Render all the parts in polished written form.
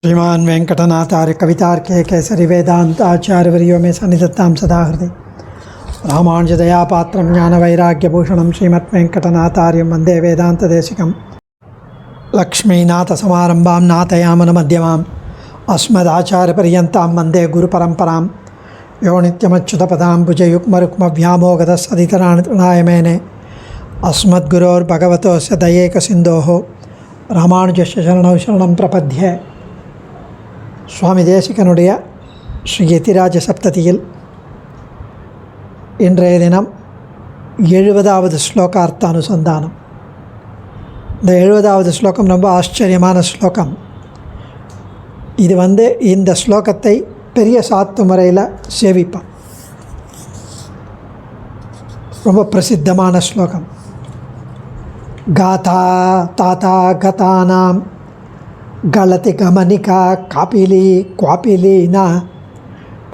श्रीमान वेंकटनाथार्य कवितार्के केसरी वेदांत आचार्यवर्यो में सन्निधत्तां सदा हृदय रामानुजदयापात्रं ज्ञानवैराग्यभूषणं श्रीमद्वेंकटनाथार्यं वन्दे वेदान्तदेशिकं लक्ष्मीनाथसमारम्भां नाथयामनमध्यमाम् अस्मदाचार्यपर्यन्तां वन्दे गुरुपरम्परां यो नित्यमच्युतपदाम्बुजयुग्मरुक्मव्यामोगतसदितराणि मेने अस्मद्गुरोर्भगवतोस्य दयैकसिन्धोः ராமானுஜஸ்ய சரணௌ சரணம் பிரபத்யே. சுவாமி தேசிகனுடைய ஸ்ரீ யதிராஜ சப்ததியில் இன்றைய தினம் 70வது ஸ்லோகார்த்த அனுசந்தானம். இந்த 70வது ஸ்லோகம் ரொம்ப ஆச்சரியமான ஸ்லோகம். இது இந்த ஸ்லோகத்தை பெரிய சாத்து முறையில் சேவிப்பான். ரொம்ப பிரசித்தமான ஸ்லோகம். गाथा ताता गतानां गलति गमनिका कापिली क्वापिलीना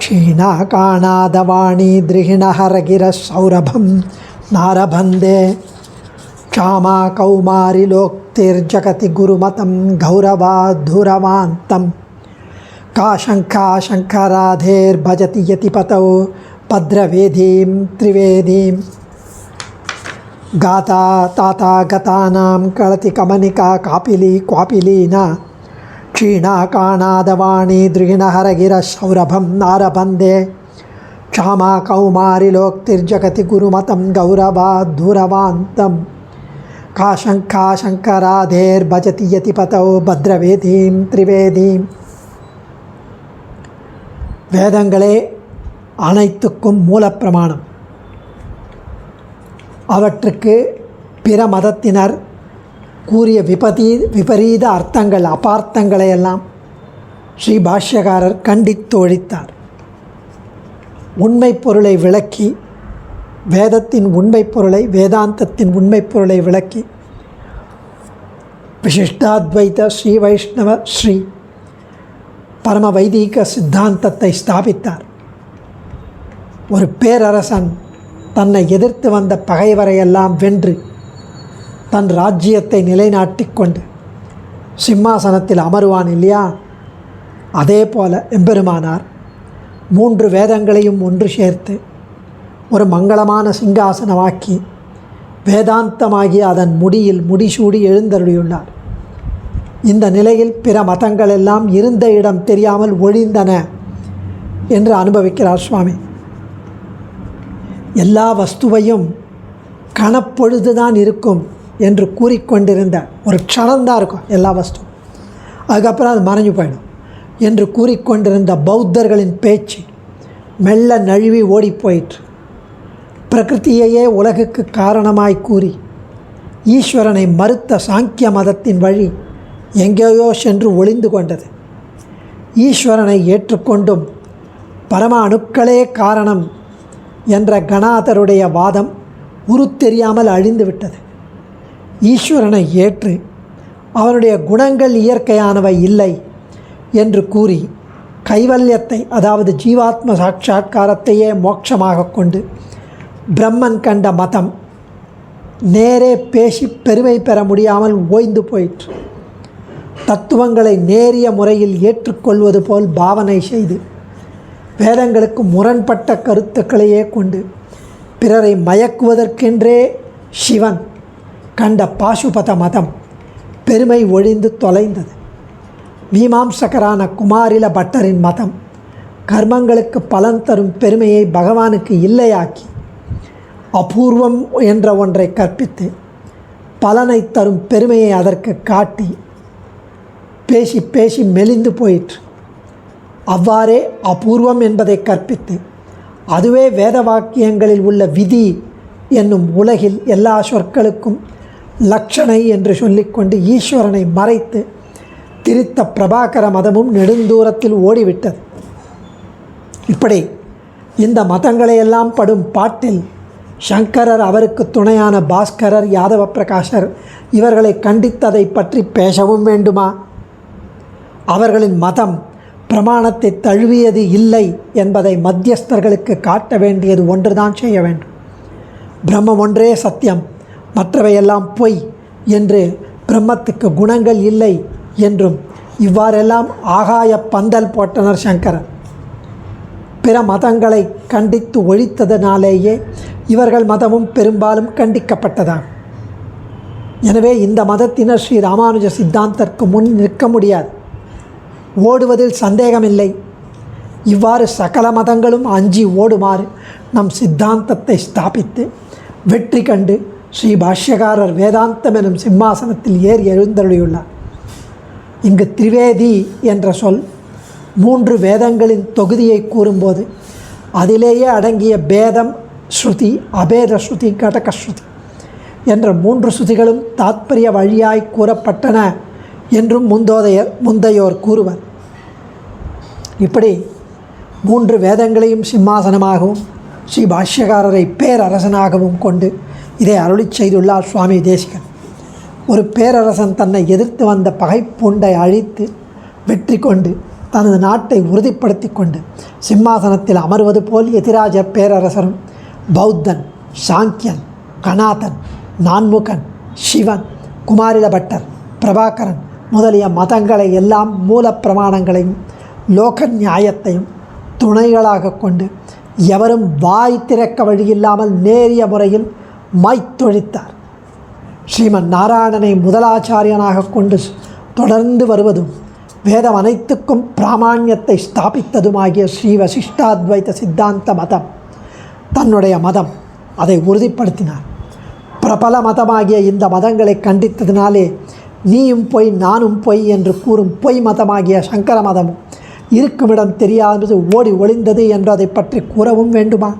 क्षीणा काणादवाणी दृहिणहरगिरसौरभं नारबन्धे क्षामा कौमारिलोक्तिर्जगति गुरुमतं गौरवाद्धुरवान्तं का शङ्का शङ्कराधेर्भजति यतिपतौ भद्रवेदीं त्रिवेदीं गाता ताता गतानां कलति कमनिका कापिली क्वापिलीना क्षीणा काणादवाणी दृहिणहरगिरसौरभं नारबन्धे क्षामा कौमारिलोक्तिर्जगति गुरुमतं गौरवाद्धुरवान्तं का शङ्का शङ्कराधेर्भजति यतिपतौ भद्रवेदीं त्रिवेदीं. வேதங்களே அனைத்துக்கும் மூலப்பிரமாணம். அவற்றுக்கு பிற மதத்தினர் கூறிய விபரீத அர்த்தங்கள் அபார்த்தங்களையெல்லாம் ஸ்ரீ பாஷ்யகாரர் கண்டித்து ஒழித்தார். உண்மை பொருளை விளக்கி வேதத்தின் உண்மை பொருளை வேதாந்தத்தின் உண்மை பொருளை விளக்கி விசிஷ்டாத்வைத ஸ்ரீ வைஷ்ணவ ஸ்ரீ பரம வைதீக சித்தாந்தத்தை ஸ்தாபித்தார். ஒரு பேரரசன் தன்னை எதிர்த்து வந்த பகைவரையெல்லாம் வென்று தன் ராஜ்யத்தை நிலைநாட்டி கொண்டு சிம்மாசனத்தில் அமருவான் இல்லையா? அதே போல எம்பெருமானார் 3 வேதங்களையும் ஒன்று சேர்த்து ஒரு மங்களமான சிங்காசனமாக்கி வேதாந்தமாகிய அதன் முடியில் முடிசூடி எழுந்தருளியுள்ளார். இந்த நிலையில் பிற மதங்கள் எல்லாம் இருந்த இடம் தெரியாமல் ஒழிந்தன என்று அனுபவிக்கிறார் சுவாமி. எல்லா வஸ்துவையும் கணப்பொழுதுதான் இருக்கும் என்று கூறிக்கொண்டிருந்த ஒரு க்ஷணந்தான் இருக்கும் எல்லா வஸ்து, அதுக்கப்புறம் அது மறைஞ்சு போயிடும் என்று கூறிக்கொண்டிருந்த பௌத்தர்களின் பேச்சு மெல்ல நழுவி ஓடிப்போயிற்று. பிரகிருதியையே உலகுக்கு காரணமாய் கூறி ஈஸ்வரனை மறுத்த சாங்கிய மதத்தின் வழி எங்கேயோ சென்று ஒளிந்து கொண்டது. ஈஸ்வரனை ஏற்றுக்கொண்டும் பரம அணுக்களே காரணம் என்ற கணாதருடைய வாதம் உருத்தெரியாமல் அழிந்து விட்டது. ஈஸ்வரனை ஏற்று அவனுடைய குணங்கள் இயற்கையானவை இல்லை என்று கூறி கைவல்யத்தை, அதாவது ஜீவாத்ம சாட்சா்காரத்தையே மோட்சமாக கொண்டு பிரம்மன் கண்ட மதம் நேரே பேசி பெருமை பெற முடியாமல் ஓய்ந்து போயிற்று. தத்துவங்களை நேரிய முறையில் ஏற்றுக்கொள்வது போல் பாவனை செய்து வேதங்களுக்கு முரண்பட்ட கருத்துக்களையே கொண்டு பிறரை மயக்குவதற்கென்றே சிவன் கண்ட பாசுபத மதம் பெருமை ஒழிந்து தொலைந்தது. மீமாம்சகரான குமாரில பட்டரின் மதம் கர்மங்களுக்கு பலன் தரும் பெருமையை பகவானுக்கு இல்லையாக்கி அபூர்வம் என்ற ஒன்றை கற்பித்து பலனை தரும் பெருமையை அதற்கு காட்டி பேசி பேசி மெலிந்து போயிற்று. அவ்வாறே அபூர்வம் என்பதை கற்பித்து அதுவே வேத வாக்கியங்களில் உள்ள விதி என்னும் உலகில் எல்லா சொற்களுக்கும் லட்சணை என்று சொல்லிக்கொண்டு ஈஸ்வரனை மறைத்து திரித்த பிரபாகர மதமும் நெடுந்தூரத்தில் ஓடிவிட்டது. இப்படி இந்த மதங்களையெல்லாம் படும் பாட்டில் சங்கரர், அவருக்கு துணையான பாஸ்கரர், யாதவ பிரகாஷர் இவர்களை கண்டித்ததை பற்றி பேசவும் வேண்டுமா? அவர்களின் மதம் பிரமாணத்தை தழுவியது இல்லை என்பதை மத்தியஸ்தர்களுக்கு காட்ட வேண்டியது ஒன்றுதான் செய்ய வேண்டும். பிரம்மம் ஒன்றே சத்தியம், மற்றவையெல்லாம் பொய் என்று பிரம்மத்துக்கு குணங்கள் இல்லை என்றும் இவ்வாறெல்லாம் ஆகாய பந்தல் போட்டனர் சங்கரர். பிற மதங்களை கண்டித்து ஒழித்ததனாலேயே இவர்கள் மதமும் பெரும்பாலும் கண்டிக்கப்பட்டதாம். எனவே இந்த மதத்தினர் ஸ்ரீ ராமானுஜ சித்தாந்தத்திற்கு முன் நிற்க முடியாது, ஓடுவதில் சந்தேகமில்லை. இவ்வாறு சகல மதங்களும் அஞ்சி ஓடுமாறு நம் சித்தாந்தத்தை ஸ்தாபித்து வெற்றி கண்டு ஸ்ரீ பாஷ்யகாரர் வேதாந்தம் எனும் சிம்மாசனத்தில் ஏறி எழுந்தருளியுள்ளார். இங்கு திரிவேதி என்ற சொல் 3 வேதங்களின் தொகுதியை கூறும்போது அதிலேயே அடங்கிய பேதம் ஸ்ருதி, அபேத ஸ்ருதி, கடக ஸ்ருதி என்ற 3 ஸ்ருதிகளும் தாத்பரிய வழியாய் கூறப்பட்டன என்றும் முந்தையோர் கூறுவர். இப்படி 3 வேதங்களையும் சிம்மாசனமாகவும் ஸ்ரீ பாஷ்யகாரரை பேரரசனாகவும் கொண்டு இதை அருளி செய்துள்ளார் சுவாமி தேசிகன். ஒரு பேரரசன் தன்னை எதிர்த்து வந்த பகைப்பூண்டை அழித்து வெற்றி கொண்டு தனது நாட்டை உறுதிப்படுத்தி கொண்டு சிம்மாசனத்தில் அமர்வது போல் எதிராஜ பேரரசரும் பௌத்தன், சாங்கியன், கணாதன், நான்முகன், சிவன், குமாரில பட்டர், பிரபாகரன் முதலிய மதங்களை எல்லாம் மூல பிரமாணங்களையும் லோக நியாயத்தையும் துணைகளாக கொண்டு எவரும் வாய் திறக்க வழியில்லாமல் நேரிய முறையில் மாய்த்தொழித்தார். ஸ்ரீமன் நாராயணனை முதலாச்சாரியனாக கொண்டு தொடர்ந்து வருவதும் வேதம் அனைத்துக்கும் பிராமாண்யத்தை ஸ்தாபித்ததுமாகிய ஸ்ரீ வசிஷ்டாத்வைத சித்தாந்த மதம் தன்னுடைய மதம், அதை உறுதிப்படுத்தினார். பிரபல மதமாகிய இந்த மதங்களை கண்டித்ததினாலே நீயும் பொய் நானும் பொய் என்று கூறும் பொய் மதமாகிய சங்கர மதமும் இருக்குமிடம் தெரியாதது ஓடி ஒளிந்தது என்று அதை பற்றி கூறவும் வேண்டுமா?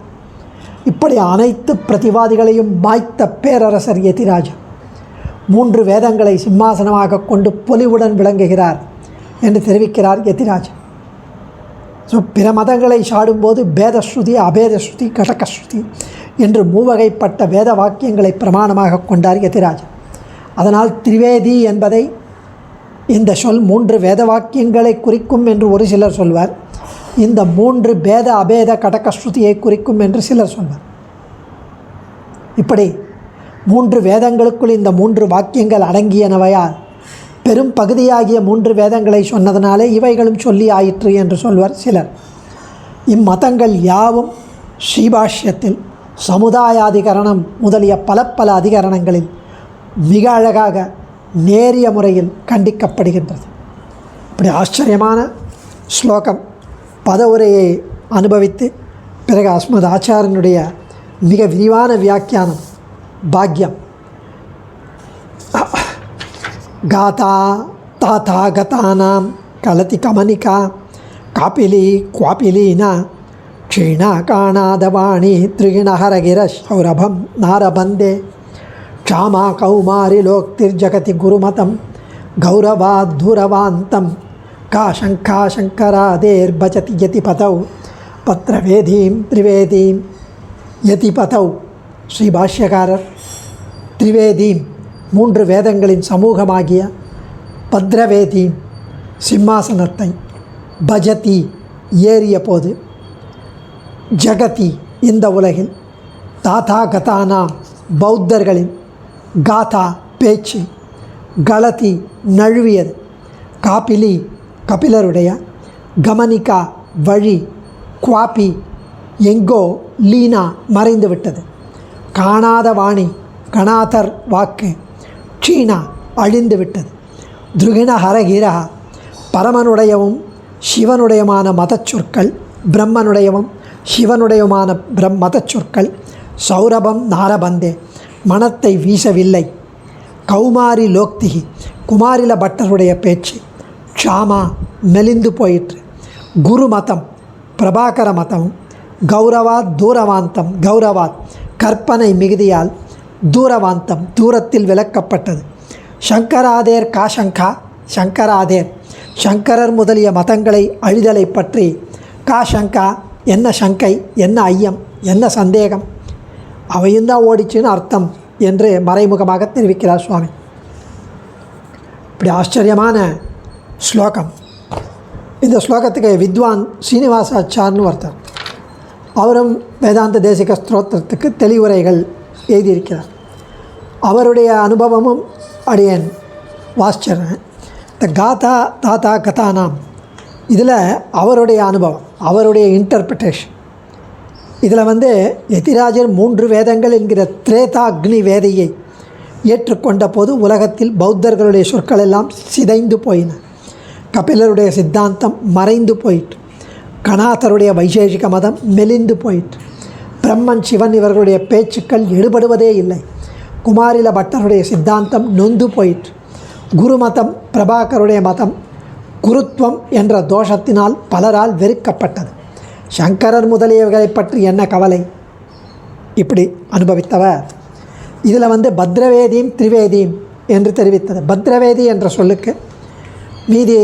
இப்படி அனைத்து பிரதிவாதிகளையும் மாய்த்த பேரரசர் யதிராஜர் 3 வேதங்களை சிம்மாசனமாக கொண்டு பொலிவுடன் விளங்குகிறார் என்று தெரிவிக்கிறார் யதிராஜர். பிற மதங்களை சாடும்போது பேதஸ்ருதி, அபேதஸ்ருதி, கடகஸ்ருதி என்று 3 வகைப்பட்ட வேத வாக்கியங்களை பிரமாணமாக கொண்டார் யதிராஜர். அதனால் திரிவேதி என்பதை இந்த சொல் 3 வேத வாக்கியங்களை குறிக்கும் என்று ஒரு சிலர் சொல்வார். இந்த 3 பேத அபேத கடகஸ்ருதியை குறிக்கும் என்று சிலர் சொல்வார். இப்படி 3 வேதங்களுக்குள் இந்த 3 வாக்கியங்கள் அடங்கியனவையால் பெரும் பகுதியாகிய 3 வேதங்களை சொன்னதனாலே இவைகளும் சொல்லி ஆயிற்று என்று சொல்வர் சிலர். இம்மதங்கள் யாவும் ஸ்ரீபாஷ்யத்தில் சமுதாயாதிகரணம் முதலிய பல அதிகரணங்களில் மிக அழகாக நேரிய முறையில் கண்டிக்கப்படுகின்றது. இப்படி ஆச்சரியமான ஸ்லோகம் பதவுரையை அனுபவித்து பிறகு அஸ்மத் ஆச்சாரியனுடைய மிக விரிவான வியாக்கியானம் பாக்யம். காதா தாத்தா கதானாம் கலதி கமனிகா காபிலி குவாபிலீனா க்ஷீணா காணாதவாணி திரிகிணஹரகிர சௌரபம் நாரபந்தே க்ஷாமா கௌமாரி லோக்திர்ஜகதி குருமதம் கௌரவாத் தூரவாந்தம் கா சங்கா சங்கராதேர்பஜதி யதிபதௌ பத்ரவேதீம் திரிவேதீம் யதிபதௌ. ஸ்ரீ பாஷ்யகாரர் திரிவேதீம் 3 வேதங்களின் சமூகமாகிய பத்ரவேதீம் சிம்மாசனத்தை பஜதி ஏறிய போது ஜகதி இந்த உலகில் தாத்தா கதானா பௌத்தர்களின் காதா பேச்சு கலதி நழுவியது, காபிலி கபிலருடைய, கமனிகா வழி, குவாபி எங்கோ, லீனா மறைந்துவிட்டது, காணாத வாணி கணாதர் வாக்கு, க்ஷீணா அழிந்துவிட்டது, துருகிண ஹரகிரா பரமனுடையவும் சிவனுடையமான மதச்சொற்கள், பிரம்மனுடையவும் சிவனுடையமான மதச்சொற்கள், சௌரபம் நாரபந்தே மனத்தை வீசவில்லை, கௌமாரி லோக்திகி குமாரில பட்டருடைய பேச்சு, க்ஷாமா மெலிந்து போயிற்று, குரு மதம் பிரபாகர மதமும், கௌரவாத் தூரவாந்தம் கௌரவாத் கற்பனை மிகுதியால், தூரவாந்தம் தூரத்தில் விலக்கப்பட்டது, சங்கராதேர் காசங்கா சங்கராதேர் சங்கரர் முதலிய மதங்களை அழிதலை பற்றி, காசங்கா என்ன சங்கை, என்ன ஐயம், என்ன சந்தேகம், அவையும் தான் ஓடிச்சுன்னு அர்த்தம் என்று மறைமுகமாக தெரிவிக்கிறார் சுவாமி. இப்படி ஆச்சரியமான ஸ்லோகம். இந்த ஸ்லோகத்துக்கு வித்வான் ஸ்ரீனிவாசாச்சார்னு ஒருத்தர், அவரும் வேதாந்த தேசிக ஸ்தோத்திரத்துக்கு தெளிவுரைகள் எழுதியிருக்கிறார். அவருடைய அனுபவமும் அடியேன் வாசிச்சிடுறேன். த காதா தாத்தா கதானாம், இதில் அவருடைய அனுபவம், அவருடைய இன்டர்பிரிட்டேஷன். இதில் யதிராஜர் 3 வேதங்கள் என்கிற திரேதாக்னி வேதையை ஏற்றுக்கொண்ட போது உலகத்தில் பௌத்தர்களுடைய சொற்கள் எல்லாம் சிதைந்து போயின. கபிலருடைய சித்தாந்தம் மறைந்து போயிற்று. கணாதருடைய வைசேஷிக மதம் மெலிந்து போயிற்று. பிரம்மன் சிவன் இவர்களுடைய பேச்சுக்கள் எடுபடுவதே இல்லை. குமாரில பட்டருடைய சித்தாந்தம் நொந்து போயிற்று. குரு மதம், பிரபாகருடைய மதம் குருத்துவம் என்ற தோஷத்தினால் பலரால் வெறுக்கப்பட்டது. சங்கரர் முதலியவர்களை பற்றி என்ன கவலை? இப்படி அனுபவித்தவர். இதில் பத்ரவேதியும் திரிவேதியும் என்று தெரிவித்தது. பத்ரவேதி என்ற சொல்லுக்கு மீதி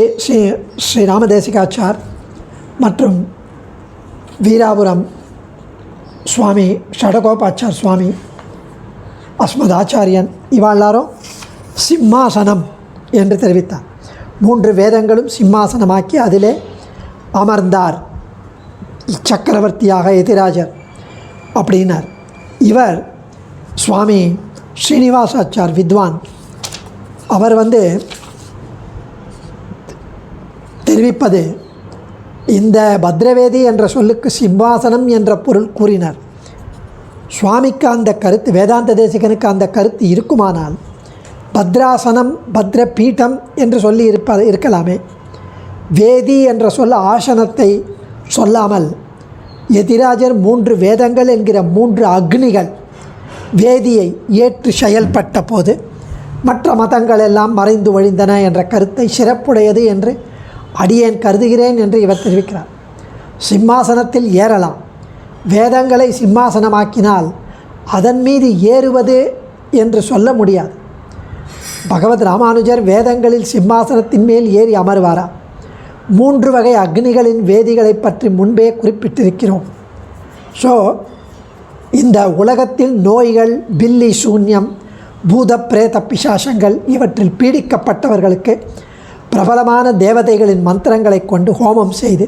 ஸ்ரீ ராமதேசிகாச்சார் மற்றும் வீராபுரம் சுவாமி ஷடகோபாச்சார் சுவாமி, அஸ்மதாச்சாரியன் இவாளாரும் சிம்மாசனம் என்று தெரிவித்தார். 3 வேதங்களும் சிம்மாசனமாக்கி அதிலே அமர்ந்தார் சக்கரவர்த்தியாக யதிராஜர் அப்படின்னார். இவர் சுவாமி ஸ்ரீனிவாசாச்சார் வித்வான், அவர் தெரிவிப்பது இந்த பத்ரவேதி என்ற சொல்லுக்கு சிம்மாசனம் என்ற பொருள் கூறினார். சுவாமிக்கு அந்த கருத்து, வேதாந்த தேசிகனுக்கு அந்த கருத்து இருக்குமானால் பத்ராசனம் பத்ர பீட்டம் என்று சொல்லி இருக்கலாமே. வேதி என்ற சொல்ல ஆசனத்தை சொல்லாமல் யதிராஜர் 3 வேதங்கள் என்கிற 3 அக்னிகள் வேதியை ஏற்று செயல்பட்ட போது மற்ற மதங்கள் எல்லாம் மறைந்து ஒழிந்தன என்ற கருத்தை சிறப்புடையது என்று அடியேன் கருதுகிறேன் என்று இவர் தெரிவிக்கிறார். சிம்மாசனத்தில் ஏறலாம். வேதங்களை சிம்மாசனமாக்கினால் அதன் மீது ஏறுவது என்று சொல்ல முடியாது. பகவத் ராமானுஜர் வேதங்களில் சிம்மாசனத்தின் மேல் ஏறி அமர்வாரா? 3 வகை அக்னிகளின் வேதிகளை பற்றி முன்பே குறிப்பிட்டிருக்கிறோம். ஸோ இந்த உலகத்தில் நோய்கள், பில்லி சூன்யம், பூத பிரேத பிசாசங்கள் இவற்றில் பீடிக்கப்பட்டவர்களுக்கு பிரபலமான தேவதைகளின் மந்திரங்களை கொண்டு ஹோமம் செய்து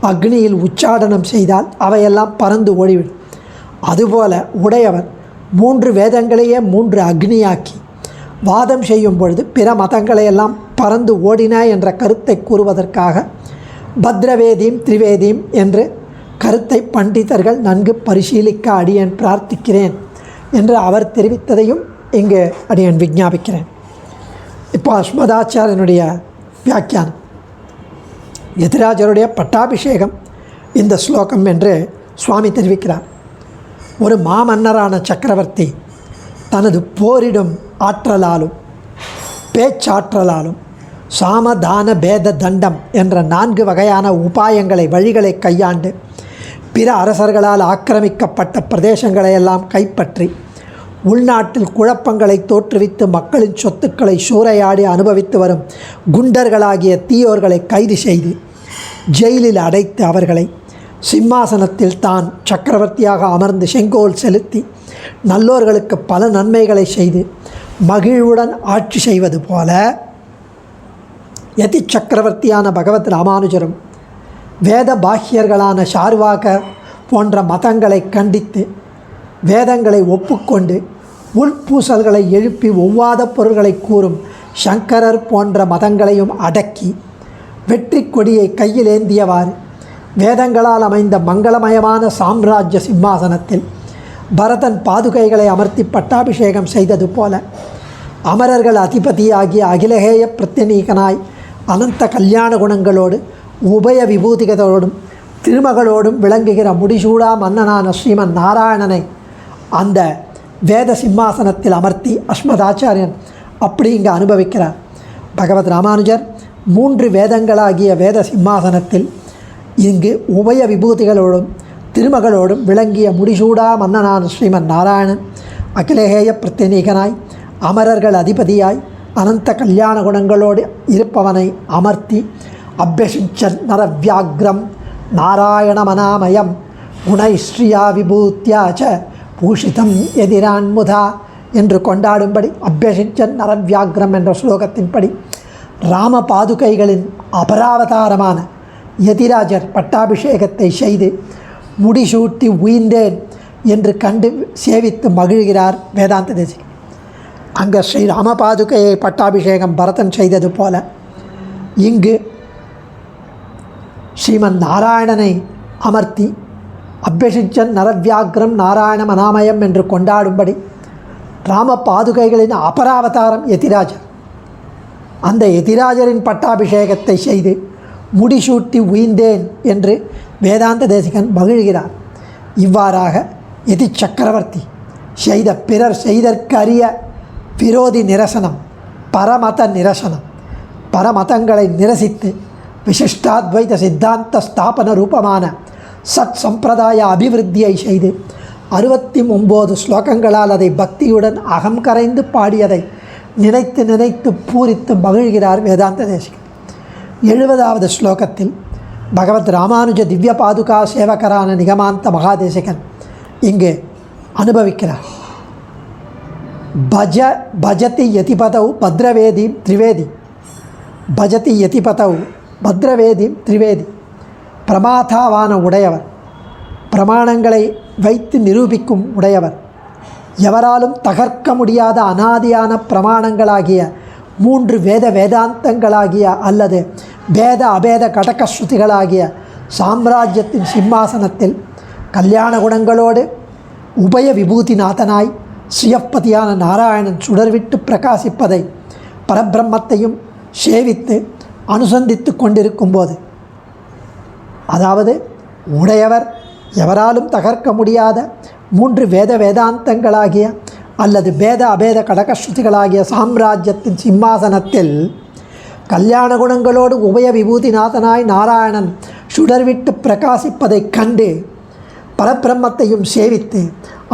அக்னியில் உச்சாடனம் செய்தால் அவையெல்லாம் பறந்து ஓடிவிடும். அதுபோல உடையவர் 3 வேதங்களையே 3 அக்னியாக்கி வாதம் செய்யும் பொழுது பிற மதங்களையெல்லாம் பறந்து ஓடின என்ற கருத்தை கூறுவதற்காக பத்ரவேதியும் திரிவேதியும் என்று கருத்தை பண்டிதர்கள் நன்கு பரிசீலிக்க அடியேன் பிரார்த்திக்கிறேன் என்று அவர் தெரிவித்ததையும் இங்கு அடியேன் விஞ்ஞாபிக்கிறேன். இப்போ அஸ்மதாச்சாரியனுடைய வியாக்கியானம், யதிராஜருடைய பட்டாபிஷேகம் இந்த ஸ்லோகம் என்று சுவாமி தெரிவிக்கிறார். ஒரு மாமன்னரான சக்கரவர்த்தி தனது போரிடும் ஆற்றலாலும் பேச்சாற்றலாலும் சாமதான பேத தண்டம் என்ற 4 வகையான உபாயங்களை வழிகளை கையாண்டு பிற அரசர்களால் ஆக்கிரமிக்கப்பட்ட பிரதேசங்களையெல்லாம் கைப்பற்றி உள்நாட்டில் குழப்பங்களை தோற்றுவித்து மக்களின் சொத்துக்களை சூறையாடி அனுபவித்து வரும் குண்டர்களாகிய தீயோர்களை கைது செய்து ஜெயிலில் அடைத்து அவர்களை சிம்மாசனத்தில் தான் சக்கரவர்த்தியாக அமர்ந்து செங்கோல் செலுத்தி நல்லோர்களுக்கு பல நன்மைகளை செய்து மகிழ்வுடன் ஆட்சி செய்வது போல யதி சக்கரவர்த்தியான பகவத் ராமானுஜரும் வேத பாக்கியர்களான சார்வாகர் போன்ற மதங்களை கண்டித்து வேதங்களை ஒப்புக்கொண்டு உள்பூசல்களை எழுப்பி ஒவ்வாத பொருள்களை கூறும் சங்கரர் போன்ற மதங்களையும் அடக்கி வெற்றி கொடியை கையில் ஏந்தியவாறு வேதங்களால் அமைந்த மங்களமயமான சாம்ராஜ்ய சிம்மாசனத்தில் பரதன் பாதுகைகளை அமர்த்தி பட்டாபிஷேகம் செய்தது போல அமரர்கள் அதிபதியாகிய அகிலகேய பிரத்யநீகனாய் அனந்த கல்யாண குணங்களோடு உபய விபூதிகளோடும் திருமகளோடும் விளங்குகிற முடிசூடா மன்னனான ஸ்ரீமன் நாராயணனை அந்த வேத சிம்மாசனத்தில் அமர்த்தி அஸ்மதாச்சாரியன் அப்படி இங்கு அனுபவிக்கிறார். பகவத் ராமானுஜர் 3 வேதங்களாகிய வேத சிம்மாசனத்தில் இங்கு உபய விபூதிகளோடும் திருமகளோடும் விளங்கிய முடிசூடா மன்னனான ஸ்ரீமன் நாராயணன் அகிலேய பிரத்யநீகனாய் அமரர்கள் அதிபதியாய் அனந்த கல்யாண குணங்களோடு இருப்பவனை அமர்த்தி அபியசிஞ்சன் நரவியாக்ரம் நாராயணமனாமயம் குணைஸ்ரீயா விபூத்தியாச்ச பூஷிதம் எதிரான்முதா என்று கொண்டாடும்படி அபியசிஞ்சன் நரவியாக்ரம் என்ற ஸ்லோகத்தின்படி ராம பாதுகைகளின் அபராவதாரமான யதிராஜர் பட்டாபிஷேகத்தை செய்து முடிசூட்டி உயிர்ந்தேன் என்று கண்டு சேவித்து மகிழ்கிறார் வேதாந்த தேசிகன். அங்கே ஸ்ரீ ராமபாதுகையை பட்டாபிஷேகம் பரதன் செய்தது போல இங்கு ஸ்ரீமன் நாராயணனை அமர்த்தி அபியசிச்சன் நரவியாகிரம் நாராயணம் அனாமயம் என்று கொண்டாடும்படி ராம பாதுகைகளின் அபராவதாரம் யதிராஜர். அந்த யதிராஜரின் பட்டாபிஷேகத்தை செய்து முடிசூட்டி உயிர்ந்தேன் என்று வேதாந்த தேசிகன் மகிழ்கிறார். இவ்வாறாக யதி சக்கரவர்த்தி செய்த பிறர் செய்தற்கு அரிய விரோதி நிரசனம், பரமத நிரசனம், பரமதங்களை நிரசித்து விசிஷ்டாத்வைத சித்தாந்த ஸ்தாபன ரூபமான சத் சம்பிரதாய அபிவிருத்தியை செய்து 69 ஸ்லோகங்களால் அதை பக்தியுடன் அகம் கரைந்து பாடியதை நினைத்து நினைத்து பூரித்து மகிழ்கிறார் வேதாந்த தேசிகன். 70வது ஸ்லோகத்தில் பகவத் ராமானுஜ திவ்ய பாதுகா சேவகரான நிகமாந்த மகாதேசிகன் இங்கு அனுபவிக்கிறார். பஜதி யதிபதௌ பத்ரவேதி திரிவேதி, பஜதி யதிபதௌ பத்ரவேதி திரிவேதி. பிரமாதாவான உடையவர், பிரமாணங்களை வைத்து நிரூபிக்கும் உடையவர், எவராலும் தகர்க்க முடியாத அனாதியான பிரமாணங்களாகிய 3 வேதாந்தங்களாகிய அல்லது வேத அபேத கடக ஸ்ருதிகளாகிய சாம்ராஜ்யத்தின் சிம்மாசனத்தில் கல்யாண குணங்களோடு உபய விபூதிநாதனாய் ஸ்ரீயப்பதியான நாராயணன் சுடர்விட்டு பிரகாசிப்பதை பரபிரம்மத்தையும் சேவித்து அனுசந்தித்து கொண்டிருக்கும்போது, அதாவது உடையவர் எவராலும் தகர்க்க முடியாத 3 வேதாந்தங்களாகிய அல்லது வேத அபேத கடகஸ்ருதிகளாகிய சாம்ராஜ்யத்தின் சிம்மாசனத்தில் கல்யாண குணங்களோடு உபய விபூதிநாதனாய் நாராயணன் சுடர்விட்டு பிரகாசிப்பதைக் கண்டு பரபிரம்மத்தையும் சேவித்து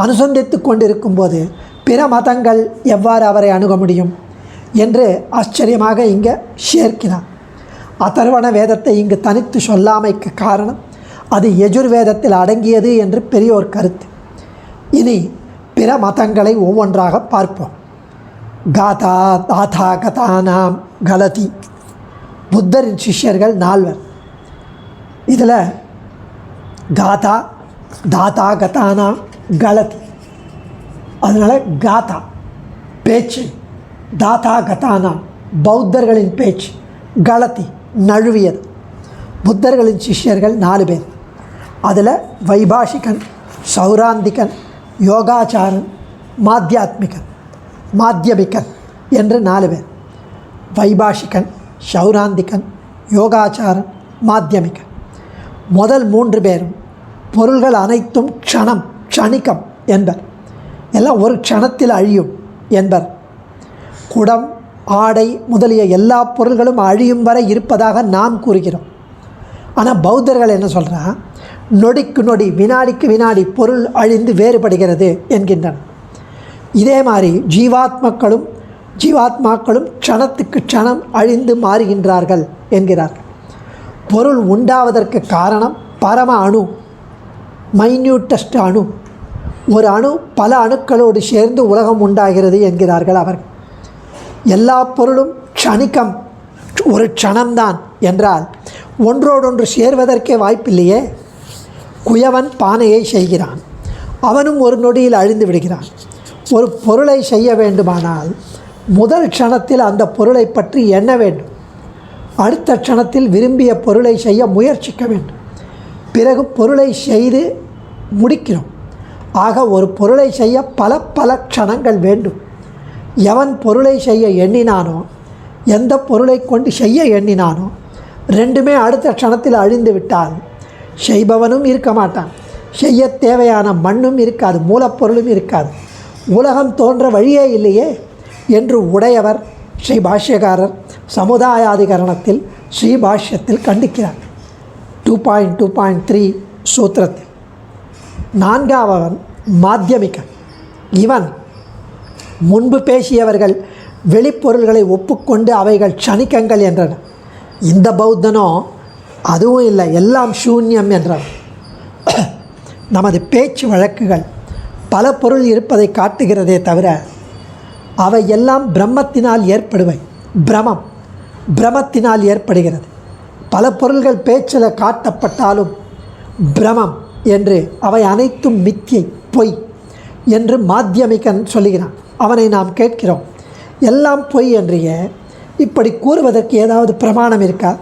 அனுசந்தித்து கொண்டிருக்கும்போது பிற மதங்கள் எவ்வாறு அவரை அணுக முடியும் என்று ஆச்சரியமாக இங்கே சேர்க்கிறார். அதர்வண வேதத்தை இங்கு தனித்து சொல்லாமைக்கு காரணம் அது யஜுர்வேதத்தில் அடங்கியது என்று பெரியோர் கருத்து. இனி பிற மதங்களை ஒவ்வொன்றாக பார்ப்போம். காதா தாதா கதானாம் கலதி, புத்தரின் சிஷ்யர்கள் 4. இதில் காதா தாதா கதானாம் கலதி, அதனால் காதா பேச்சு, தாதா கதானாம் பௌத்தர்களின் பேச்சு, கலதி நழுவியது. புத்தர்களின் சிஷ்யர்கள் 4 பேர். அதில் வைபாஷிகன், சௌராந்திகன், யோகாச்சாரன், மாத்தியமிகன் என்று 4 பேர். வைபாஷிகன், சௌராந்திகன், யோகாச்சாரன், மாத்தியமிகன். முதல் 3 பேரும் பொருள்கள் அனைத்தும் க்ஷணிகம் என்பர், எல்லாம் ஒரு க்ஷணத்தில் அழியும் என்பர். குடம், ஆடை முதலிய எல்லா பொருள்களும் அழியும் வரை இருப்பதாக நாம் கூறுகிறோம். ஆனால் பௌத்தர்கள் என்ன சொல்கிறா, நொடிக்கு நொடி வினாடிக்கு வினாடி பொருள் அழிந்து வேறுபடுகிறது என்கின்றனர். இதே மாதிரி ஜீவாத்மாக்களும் க்ஷணத்துக்கு க்ஷணம் அழிந்து மாறுகின்றார்கள் என்கிறார்கள். பொருள் உண்டாவதற்கு காரணம் பரம அணு, மைன்யூட்டஸ்ட் அணு. ஒரு அணு பல அணுக்களோடு சேர்ந்து உலகம் உண்டாகிறது என்கிறார்கள் அவர்கள். எல்லா பொருளும் க்ஷணிகம், ஒரு க்ஷணம்தான் என்றால் ஒன்றோடொன்று சேர்வதற்கே வாய்ப்பில்லையே. குயவன் பானையை செய்கிறான், அவனும் ஒரு நொடியில் அழிந்து விடுகிறான். ஒரு பொருளை செய்ய வேண்டுமானால் முதல் க்ஷணத்தில் அந்த பொருளை பற்றி எண்ண வேண்டும், அடுத்த க்ஷணத்தில் விரும்பிய பொருளை செய்ய முயற்சிக்க வேண்டும், பிறகு பொருளை செய்து முடிக்கிறோம். ஆக ஒரு பொருளை செய்ய பல க்ஷணங்கள் வேண்டும். எவன் பொருளை செய்ய எண்ணினானோ, எந்த பொருளை கொண்டு செய்ய எண்ணினானோ, ரெண்டுமே அடுத்த க்ஷணத்தில் அழிந்து விட்டால் செய்பவனும் இருக்க மாட்டான், செய்ய தேவையான மண்ணும் இருக்காது, மூலப்பொருளும் இருக்காது, உலகம் தோன்ற வழியே இல்லையே என்று உடையவர் ஸ்ரீ பாஷ்யக்காரர் சமுதாயாதிகரணத்தில் ஸ்ரீ பாஷ்யத்தில் கண்டிக்கிறார். 2.2.3 சூத்திரத்தில். 4வன் மாத்தியமிகன். இவன் முன்பு பேசியவர்கள் வெளிப்பொருள்களை ஒப்புக்கொண்டு அவைகள் க்ஷணிகங்கள் என்றனர். இந்த பௌத்தனோ அதுவும் இல்லை, எல்லாம் சூன்யம் என்றார். நமது பேச்சு வழக்குகள் பல பொருள் இருப்பதை காட்டுகிறதே தவிர அவை எல்லாம் பிரம்மத்தினால் ஏற்படுவை. பிரமத்தினால் ஏற்படுகிறது. பல பொருள்கள் பேச்சில் காட்டப்பட்டாலும் பிரமம் என்று அவை அனைத்தும் மித்தியை, பொய் என்று மாத்தியமிகன் சொல்லுகிறான். அவனை நாம் கேட்கிறோம், எல்லாம் பொய் என்றையே, இப்படி கூறுவதற்கு ஏதாவது பிரமாணம் இருக்கா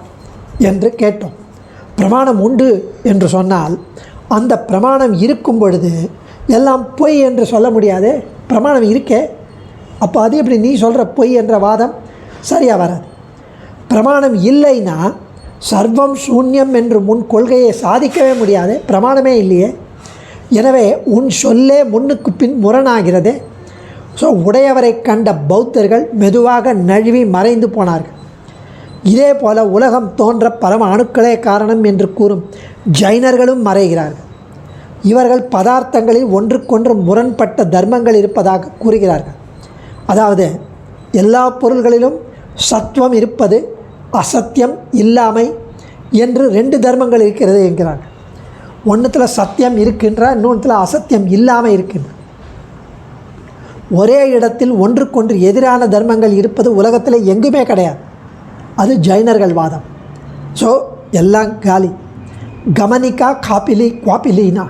என்று கேட்டோம். பிரமாணம் உண்டு என்று சொன்னால் அந்த பிரமாணம் இருக்கும் பொழுது எல்லாம் பொய் என்று சொல்ல முடியாது. பிரமாணம் இருக்கே, அப்போ அது எப்படி நீ சொல்கிற பொய் என்ற வாதம் சரியாக வராது. பிரமாணம் இல்லைன்னா சர்வம் சூன்யம் என்று முன் கொள்கையை சாதிக்கவே முடியாது. பிரமாணமே இல்லையே. எனவே உன் சொல்லே முன்னுக்கு பின் முரணாகிறதே. ஸோ உடையவரை கண்ட பௌத்தர்கள் மெதுவாக நழுவி மறைந்து போனார்கள். இதே போல் உலகம் தோன்ற பரம அணுக்களே காரணம் என்று கூறும் ஜைனர்களும் மறைகிறார்கள். இவர்கள் பதார்த்தங்களில் ஒன்றுக்கொன்று முரண்பட்ட தர்மங்கள் இருப்பதாக கூறுகிறார்கள். அதாவது எல்லா பொருள்களிலும் சத்துவம் இருப்பது, அசத்தியம் இல்லாமை என்று 2 தர்மங்கள் இருக்கிறது என்கிறார்கள். ஒன்றுத்தில் சத்தியம் இருக்கின்ற, இன்னொன்றுத்தில் அசத்தியம் இல்லாமல் இருக்கின்ற. ஒரே இடத்தில் ஒன்றுக்கொன்று எதிரான தர்மங்கள் இருப்பது உலகத்தில் எங்குமே கிடையாது. அது ஜைனர்கள் வாதம். ஸோ எல்லாம் காலி. கமனிகா காப்பிலி குவாப்பிலினா,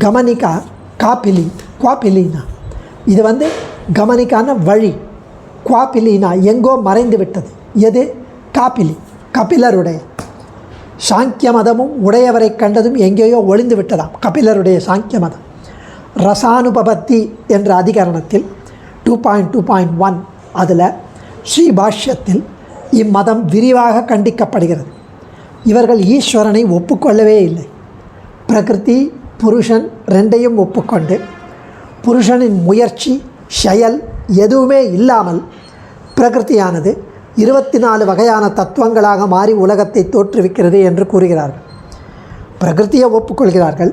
கமனிகா காப்பிலி குவாப்பிலினா. இது கமனிக்கான வழி, குவாப்பிலினா எங்கோ மறைந்து விட்டது. எது? காப்பிலி, கபிலருடைய சாங்கிய மதமும் உடையவரை கண்டதும் எங்கேயோ ஒளிந்து விட்டதாம். கபிலருடைய சாங்கிய மதம் ரசானுபபத்தி என்ற அதிகரணத்தில் 2.2.1 அதில் ஸ்ரீபாஷ்யத்தில் இம்மதம் விரிவாக கண்டிக்கப்படுகிறது. இவர்கள் ஈஸ்வரனை ஒப்புக்கொள்ளவே இல்லை. பிரகிருதி புருஷன் 2ஐயும் ஒப்புக்கொண்டு புருஷனின் முயற்சி செயல் எதுவுமே இல்லாமல் பிரகிருதியானது 24 வகையான தத்துவங்களாக மாறி உலகத்தை தோற்றுவிக்கிறது என்று கூறுகிறார்கள். பிரகிருதியை ஒப்புக்கொள்கிறார்கள்,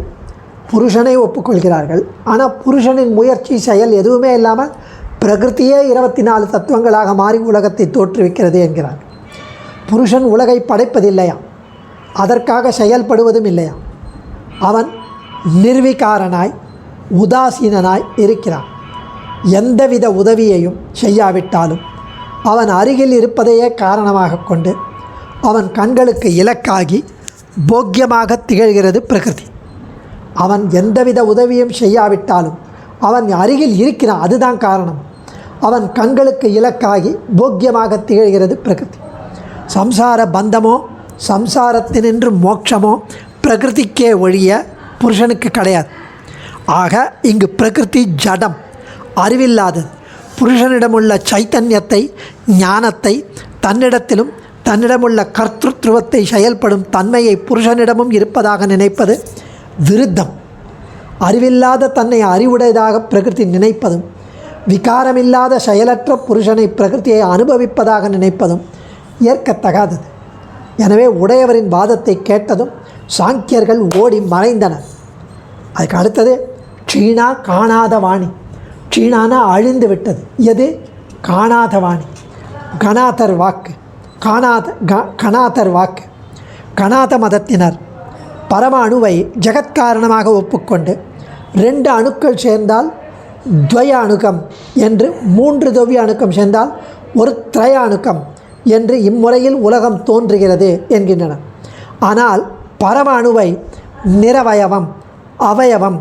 புருஷனை ஒப்புக்கொள்கிறார்கள். ஆனால் புருஷனின் முயற்சி செயல் எதுவுமே இல்லாமல் பிரகிருதியே 24 தத்துவங்களாக மாறி உலகத்தை தோற்றுவிக்கிறது என்கிறார்கள். புருஷன் உலகை படைப்பதில்லையா, அதற்காக செயல்படுவதும் இல்லையா. அவன் நிர்விகாரனாய் உதாசீனனாய் இருக்கிறான். எந்தவித உதவியையும் செய்யாவிட்டாலும் அவன் அருகில் இருப்பதையே காரணமாக கொண்டு அவன் கண்களுக்கு இலக்காகி போக்கியமாக திகழ்கிறது பிரகிருதி. அவன் எந்தவித உதவியும் செய்யாவிட்டாலும் அவன் அருகில் இருக்கிறான், அதுதான் காரணம். அவன் கண்களுக்கு இலக்காகி போக்கியமாக திகழ்கிறது பிரகிருதி. சம்சார பந்தமோ சம்சாரத்தினின்று மோட்சமோ பிரகிருதிக்கே ஒழிய புருஷனுக்கு கிடையாது. ஆக இங்கு பிரகிருதி ஜடம், அறிவில்லாதது. புருஷனிடமுள்ள சைத்தன்யத்தை, ஞானத்தை, தன்னிடத்திலும் தன்னிடமுள்ள கர்த்திருவத்தை செயல்படும் தன்மையை புருஷனிடமும் இருப்பதாக நினைப்பது விருத்தம். அறிவில்லாத தன்னை அறிவுடையதாக பிரகிருதி நினைப்பதும், விகாரமில்லாத செயலற்ற புருஷனை பிரகிருதியை அனுபவிப்பதாக நினைப்பதும் ஏற்கத்தகாதது. எனவே உடையவரின் வாதத்தை கேட்டதும் சாங்கியர்கள் ஓடி மறைந்தனர். அதுக்கு அடுத்தது க்ஷீணா காணாத வாணி. க்ஷீணானா அழிந்து விட்டது. எது? காணாத வாணி, கணாதர் வாக்கு. கணாதர் வாக்கு. கணாத மதத்தினர் பரம அணுவை ஜெகத்காரணமாக ஒப்புக்கொண்டு 2 அணுக்கள் சேர்ந்தால் துவய அணுக்கம் என்று, 3 துவய அணுக்கம் சேர்ந்தால் ஒரு திரய அணுக்கம் என்று இம்முறையில் உலகம் தோன்றுகிறது என்கின்றனர். ஆனால் பரம அணுவை நிரவயவம், அவயவம்,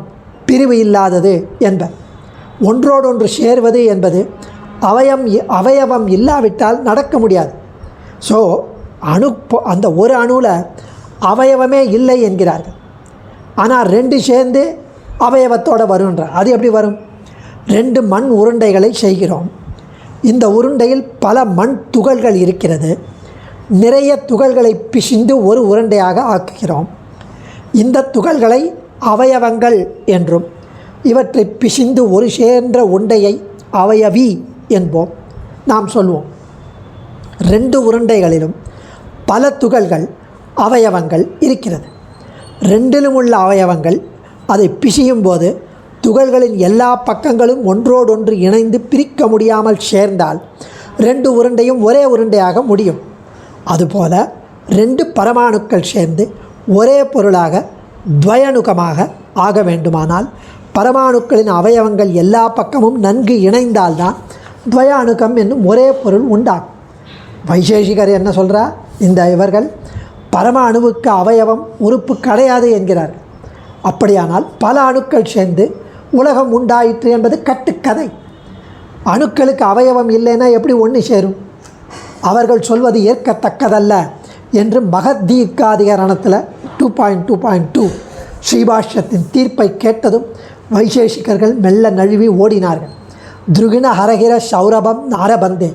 பிரிவு இல்லாதது என்பர். ஒன்றோடொன்று சேர்வது என்பது அவயவம் இல்லாவிட்டால் நடக்க முடியாது. ஸோ அந்த ஒரு அணுவில் அவயவமே இல்லை என்கிறார்கள். ஆனால் 2 சேர்ந்து அவயவத்தோடு வருன்றார். அது எப்படி வரும்? 2 மண் உருண்டைகளை செய்கிறோம். இந்த உருண்டையில் பல மண் துகள்கள் இருக்கிறது. நிறைய துகள்களை பிசிந்து ஒரு உருண்டையாக ஆக்குகிறோம். இந்த துகள்களை அவயவங்கள் என்றும், இவற்றை பிசிந்து ஒரு சேர்ந்த உருண்டையை அவயவி என்போம் நாம் சொல்வோம். 2 உருண்டைகளிலும் பல துகள்கள் அவயவங்கள் இருக்கிறது. 2லும் உள்ள அவயவங்கள் அதை பிசியும் போது துகள்களின் எல்லா பக்கங்களும் ஒன்றோடொன்று இணைந்து பிரிக்க முடியாமல் சேர்ந்தால் 2 உருண்டையும் ஒரே உருண்டையாக முடியும். அதுபோல 2 பரமாணுக்கள் சேர்ந்து ஒரே பொருளாக துவயணுகமாக ஆக வேண்டுமானால் பரமாணுக்களின் அவயவங்கள் எல்லா பக்கமும் நன்கு இணைந்தால்தான் துவய அணுக்கம் என்னும் ஒரே பொருள் உண்டாகும். வைசேஷிகர் என்ன சொல்கிறார்? இவர்கள் பரம அணுவுக்கு அவயவம் உறுப்பு கிடையாது என்கிறார்கள். அப்படியானால் பல அணுக்கள் சேர்ந்து உலகம் உண்டாயிற்று என்பது கட்டுக்கதை. அணுக்களுக்கு அவயவம் இல்லைன்னா எப்படி ஒன்று சேரும்? அவர்கள் சொல்வது ஏற்கத்தக்கதல்ல என்று மகதீர்க்காதிகரணத்தில் 2.2.2 ஸ்ரீபாஷ்யத்தின் தீர்ப்பை கேட்டதும் வைசேஷிகர்கள் மெல்ல நழுவி ஓடினார்கள். துருகிண ஹரகிர சௌரபம் நாரபந்தே.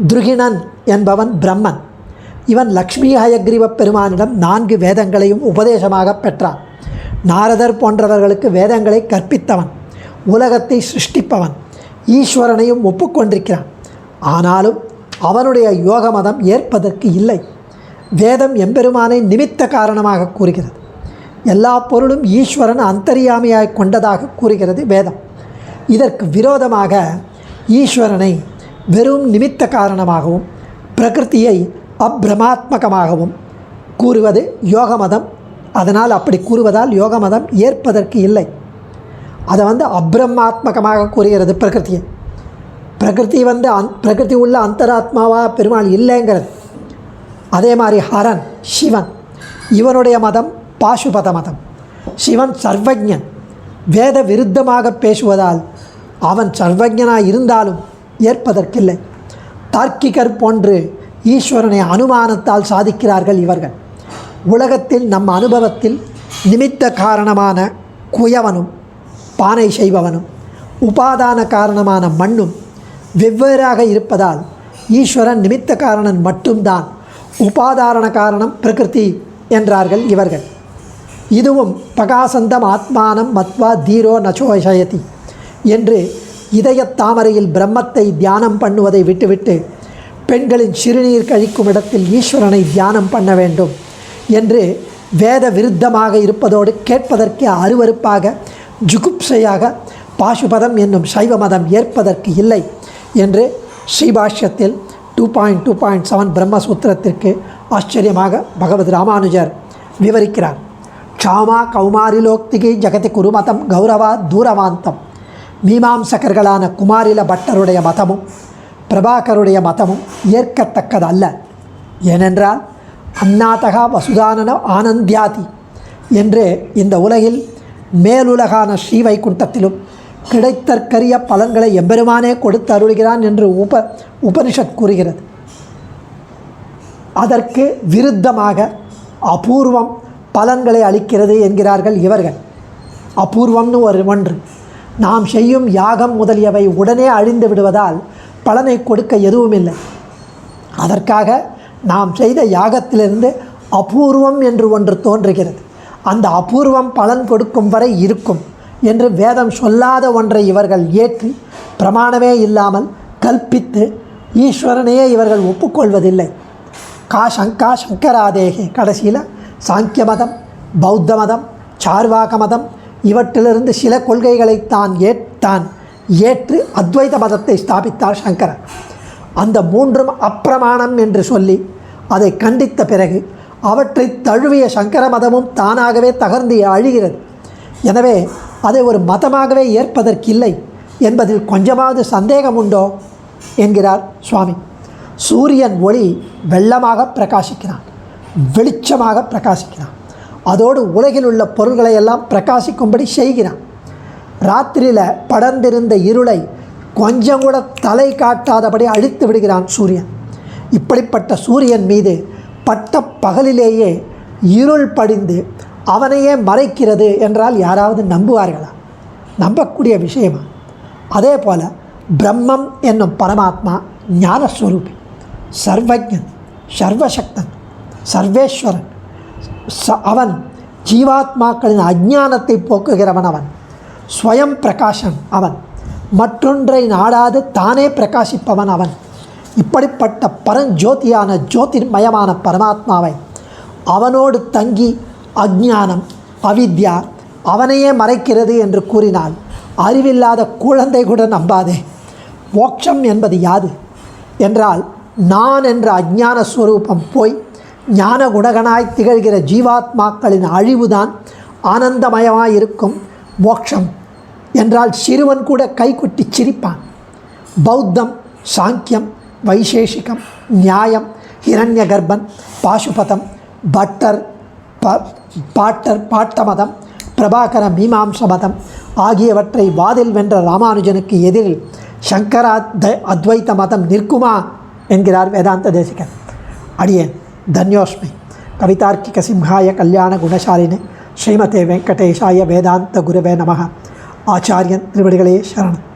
துருகிணன் என்பவன் பிரம்மன். இவன் லக்ஷ்மி ஹயக்ரீவ பெருமானிடம் 4 வேதங்களையும் உபதேசமாக பெற்றான். நாரதர் போன்றவர்களுக்கு வேதங்களை கற்பித்தவன், உலகத்தை சிருஷ்டிப்பவன், ஈஸ்வரனையும் ஒப்புக்கொண்டிருக்கிறான். ஆனாலும் அவனுடைய யோக மதம் ஏற்பதற்கு இல்லை. வேதம் எம்பெருமானை நிமித்த காரணமாக கூறுகிறது. எல்லா பொருளும் ஈஸ்வரன் அந்தர்யாமியாய் கொண்டதாக கூறுகிறது வேதம். இதற்கு விரோதமாக ஈஸ்வரனை வெறும் நிமித்த காரணமாகவும் பிரகிருதியை அப்பிரமாத்மகமாகவும் கூறுவது யோக மதம். அதனால் அப்படி கூறுவதால் யோக மதம் ஏற்பதற்கு இல்லை. அதை அப்பிரமாத்மகமாக கூறுகிறது பிரகிருதியை. பிரகிருதி பிரகிருதி உள்ள அந்தராத்மாவாக பெருமாள் இல்லைங்கிறது. அதே மாதிரி ஹரன் சிவன், இவனுடைய மதம் பாசுபத மதம். சிவன் சர்வஜன். வேத விருத்தமாக பேசுவதால் அவன் சர்வஜனாக இருந்தாலும் ஏற்பதற்கில்லை. தார்க்கிகர் போன்று ஈஸ்வரனை அனுமானத்தால் சாதிக்கிறார்கள் இவர்கள். உலகத்தில் நம் அனுபவத்தில் நிமித்த காரணமான குயவனும் பானை செய்பவனும் உபாதான காரணமான மண்ணும் வெவ்வேறாக இருப்பதால் ஈஸ்வரன் நிமித்த காரணன் மட்டும்தான், உபாதாரண காரணம் பிரகிருதி என்றார்கள் இவர்கள். இதுவும் பகாசந்தம் ஆத்மானம் மத்வா தீரோ நச்சோஷயதி என்று இதயத் தாமரையில் பிரம்மத்தை தியானம் பண்ணுவதை விட்டுவிட்டு பெண்களின் சிறுநீர் கழிக்கும் இடத்தில் ஈஸ்வரனை தியானம் பண்ண வேண்டும் என்று வேத விருத்தமாக இருப்பதோடு கேட்பதற்கு அருவருப்பாக ஜுகுப்சையாக பாசுபதம் என்னும் சைவ மதம் ஏற்பதற்கு இல்லை என்று ஸ்ரீபாஷ்யத்தில் 2.2.7 பிரம்மசூத்திரத்திற்கு ஆச்சரியமாக பகவத் ராமானுஜர் விவரிக்கிறார். க்ஷாமா கௌமாரிலோக்திகை ஜெகதி குருமதம் கௌரவா தூரவாந்தம். மீமாம்சகர்களான குமாரில பட்டருடைய மதமும் பிரபாகருடைய மதமும் ஏற்கத்தக்கதல்ல. ஏனென்றால் அந்நாதகா வசுதானன ஆனந்தியாதி என்று இந்த உலகில் மேலுலகான ஸ்ரீவைகுண்டத்திலும் கிடைத்தற்கரிய பலன்களை எம்பெருமானே கொடுத்து அருள்கிறான் என்று உபனிஷத் கூறுகிறது. அதற்கு விருத்தமாக அபூர்வம் பலன்களை அளிக்கிறது என்கிறார்கள் இவர்கள். அபூர்வம்னு ஒன்று. நாம் செய்யும் யாகம் முதலியவை உடனே அழிந்து விடுவதால் பலனை கொடுக்க எதுவும் இல்லை. அதற்காக நாம் செய்த யாகத்திலிருந்து அபூர்வம் என்று ஒன்று தோன்றுகிறது. அந்த அபூர்வம் பலன் கொடுக்கும் வரை இருக்கும் என்று வேதம் சொல்லாத ஒன்றை இவர்கள் ஏற்றி பிரமாணமே இல்லாமல் கல்பித்து ஈஸ்வரனையே இவர்கள் ஒப்புக்கொள்வதில்லை. சங்கா சங்கராதேகே. கடைசியில் சாங்கிய மதம், பௌத்த மதம், சார்வாக மதம் இவற்றிலிருந்து சில கொள்கைகளை தான் ஏற்று அத்வைத மதத்தை ஸ்தாபித்தார் சங்கரர். அந்த 3ம் அப்பிரமாணம் என்று சொல்லி அதை கண்டித்த பிறகு அவற்றை தழுவிய சங்கர மதமும் தானாகவே தகர்ந்து அழிகிறது. எனவே அதை ஒரு மதமாகவே ஏற்பதற்கில்லை என்பதில் கொஞ்சமாவது சந்தேகம் உண்டோ என்கிறார் சுவாமி. சூரியன் ஒளி வெள்ளமாக பிரகாசிக்கிறான், வெளிச்சமாக பிரகாசிக்கிறான். அதோடு உலகில் உள்ள பொருள்களை எல்லாம் பிரகாசிக்கும்படி செய்கிறான். ராத்திரியில் படர்ந்திருந்த இருளை கொஞ்சம் கூட தலை காட்டாதபடி அழித்து விடுகிறான் சூரியன். இப்படிப்பட்ட சூரியன் மீது பட்ட பகலிலேயே இருள் படிந்து அவனையே மறைக்கிறது என்றால் யாராவது நம்புவார்களா? நம்பக்கூடிய விஷயமா? அதே போல் பிரம்மம் என்னும் பரமாத்மா ஞானஸ்வரூபி, சர்வஜன், சர்வசக்தன், சர்வேஸ்வரன். அவன் ஜீவாத்மாக்களின் அஞ்ஞானத்தை போக்குகிறவன். அவன் ஸ்வயம் பிரகாசன். அவன் மற்றொன்றை நாடாது தானே பிரகாசிப்பவன். அவன் இப்படிப்பட்ட பரஞ்சோதியான ஜோதிர்மயமான பரமாத்மாவை அவனோடு தங்கி அஞ்ஞானம் அவித்யா அவனையே மறைக்கிறது என்று கூறினால் அறிவில்லாத குழந்தை கூட நம்பாதே. மோட்சம் என்பது யாது என்றால் நான் என்ற அஞ்ஞான ஸ்வரூபம் போய் ஞான குணகனாய் திகழ்கிற ஜீவாத்மாக்களின் அழிவுதான் ஆனந்தமயமாயிருக்கும் மோட்சம் என்றால் சிறுவன் கூட கைக்குட்டி சிரிப்பான். பௌத்தம், சாங்கியம், வைசேஷிகம், நியாயம், ஹிரண்ய கர்ப்பன், பாசுபதம், பட்டர், பாட்ட மதம், பிரபாகர மீமாம்ச மதம் ஆகியவற்றை வாதில் வென்ற ராமானுஜனுக்கு எதிரில் சங்கரா அத்வைத்த மதம் நிற்குமா என்கிறார் வேதாந்த தேசிகன். அடியேன் தன்யோஸ்மி. கவிதார்க்கிக சிம்ஹாய கல்யாண குணசாலினே ஸ்ரீமதே வெங்கடேஷாய வேதாந்த குருவே நமः. ஆச்சாரியன் திருவடிகளே சரணம்.